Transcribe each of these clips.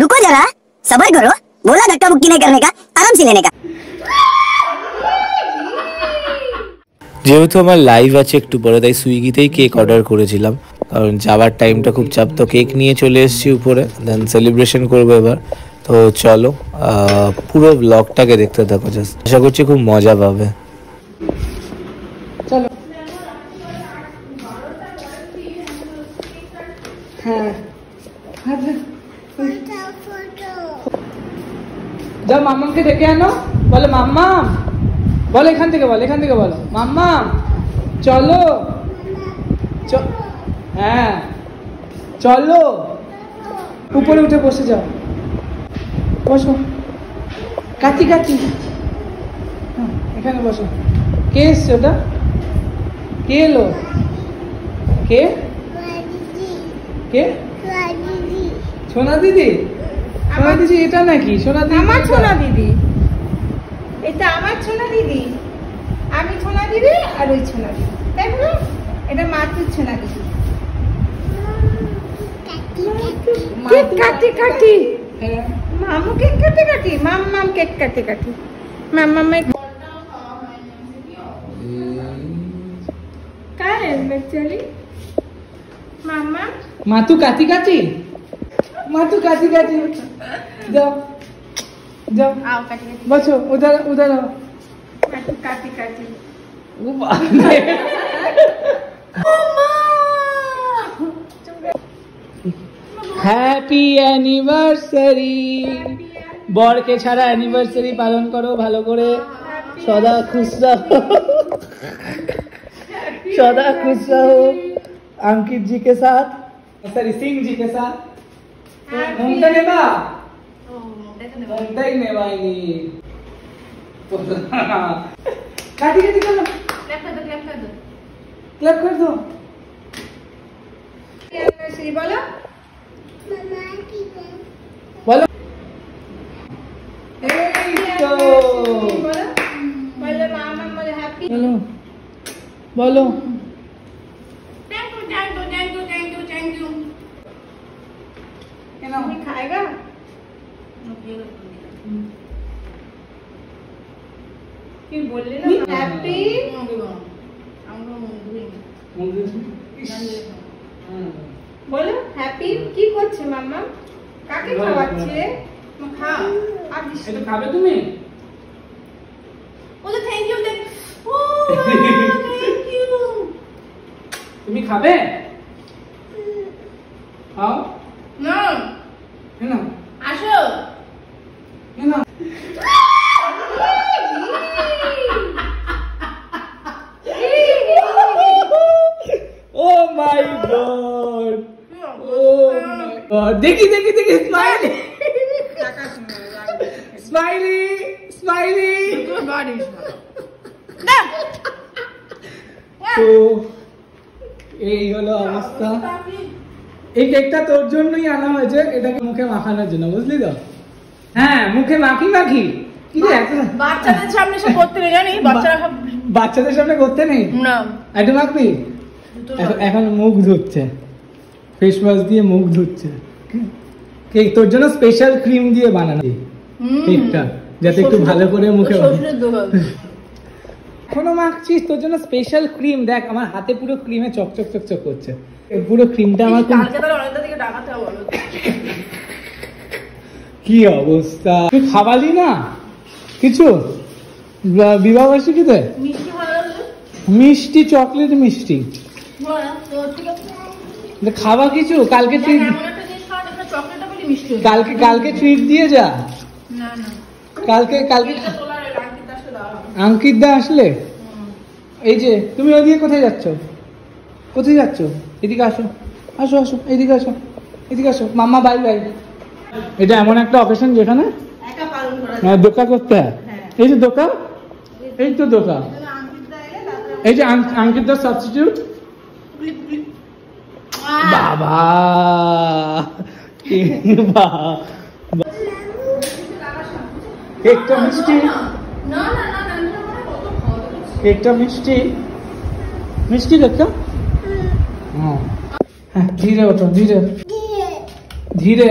रुको जरा, सब्र करो, बोला धक्का मुक्की नहीं करने का, आराम से लेने का। যেহেতু আমার লাইভ আছে একটু পরে, তাই সুইগিতেই কেক অর্ডার করেছিলাম, কারণ যাওয়ার টাইমটা খুব চাপ। তো কেক নিয়ে চলে এসেছি উপরে, দেন সেলিব্রেশন করবো এবার। তো চলো পুরো ব্লগটাকে দেখতে থাকো, জাস্ট আশা করছি খুব মজা পাবে। চলো হ্যাঁ যাও মাম্মামকে ডেকে আনো, বলো মাম্মাম, বলো এখান থেকে বলো, এখান থেকে বলো মাম্মাম চলো, হ্যাঁ চলো, উপরে উঠে বসে যাও, বসো কাটি কাটি, এখানে বসো। কে এসছে ওটা? কে এলো? কে কে? সোনা দিদি। সোনা দিদি এটা নাকি? সোনা দিদি আমার সোনা দিদি, এটা আমার সোনা দিদি, আমি সোনা দিদি আর ওই সোনা দিদি, তাই বলো? এটা মাতুর সোনা দিদি। কেক কাটি কাটি, মামু কেক কাটি কাটি, মাম্মাম কেক কাটি কাটি, মাম্মামের काय एक्चुअली मामा मातू काटी काटी, मातू काटी काटी, जाओ जाओ आओ काटी काटी, बसो उधर उधर आओ, मातू काटी काटी। Happy anniversary. বরকে ছাড়া অ্যানিভার্সারি পালন করো ভালো করে, সদা খুশ रहो, सदा खुश रहो अंकित जी के साथ, सॉरी सिंह जी के साथ। ममता नेबा ममता ही नेबाएंगी। काटी काटी करो, क्लैप कर दो। बोलो बोलो बोलो मामा मुझे हैप्पी, बोलो बोलो thank you thank you thank you thank you thank you. नहीं खाएगा फिर बोलले ना हैप्पी, बोलो हैप्पी। কি করছে মাম্মা? কাকে খাওয়াচ্ছে? খা আর এটা খাবে তুমি? বলো থ্যাংক ইউ, ও থ্যাংক ইউ। তুমি খাবে? খাও না না, আসো না। ও মাই গড, ও মাই গড, দেখি দেখি দেখি, স্মাইলি স্মাইলি স্মাইলি। তো এই হলো অবস্থা। এই কেকটা তোর জন্যই আনা হয়েছে, এটাকে মুখে মাখানোর জন্য, বুঝলি তো? হ্যাঁ মুখে মাখি মাখি। কি রে এখন বাচ্চাদের সামনে সব করতে নেই, জানি বাচ্চারা সব বাচ্চাদের সামনে করতে নেই না। একটু মাখবি? এখন মুখ ধুচ্ছে, ফেস ওয়াশ দিয়ে মুখ ধুচ্ছে। কেক তোর জন্য স্পেশাল ক্রিম দিয়ে বানানো কেকটা, যাতে একটু ভালো করে মুখে। এখনো মাখছিস? তোর জন্য স্পেশাল ক্রিম, দেখ আমার হাতে পুরো ক্রিমে চকচক চকচক করছে, পুরো ক্রিমটা আমার। কি অবস্থা, তুই খাওয়ালি না কিছু বিবাহবার্ষিকীতে? মিষ্টি, চকলেট মিষ্টি খাওয়া কিছু? কালকে ট্রিট, কালকে কালকে ট্রিট দিয়ে যা। কালকে কালকে অঙ্কিত দা আসলে, এই যে তুমি ওইদিকে কোথায় যাচ্ছ? কোথায় যাচ্ছ? এদিকে আসো, আসো আসো, এদিকে আসো, এদিকে আসো। মাম্মা বাই বাই। এটা এমন একটা অকেশন যেখানে দোকা করতে হয়। এই যে দোকা, এই তো দোকা, এই যে অঙ্কিত দা সাবস্টিটিউট। বাবা কেকটা মিষ্টি, কেকটা মিষ্টি, মিষ্টি কেকটা। हाँ धीरे उठो, धीरे धीरे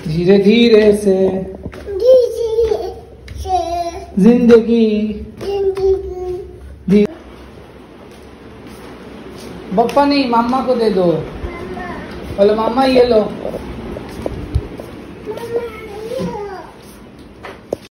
धीरे धीरे से जिंदगी बप्पा नहीं, मामा को दे दो। बोलो मामा ये लो।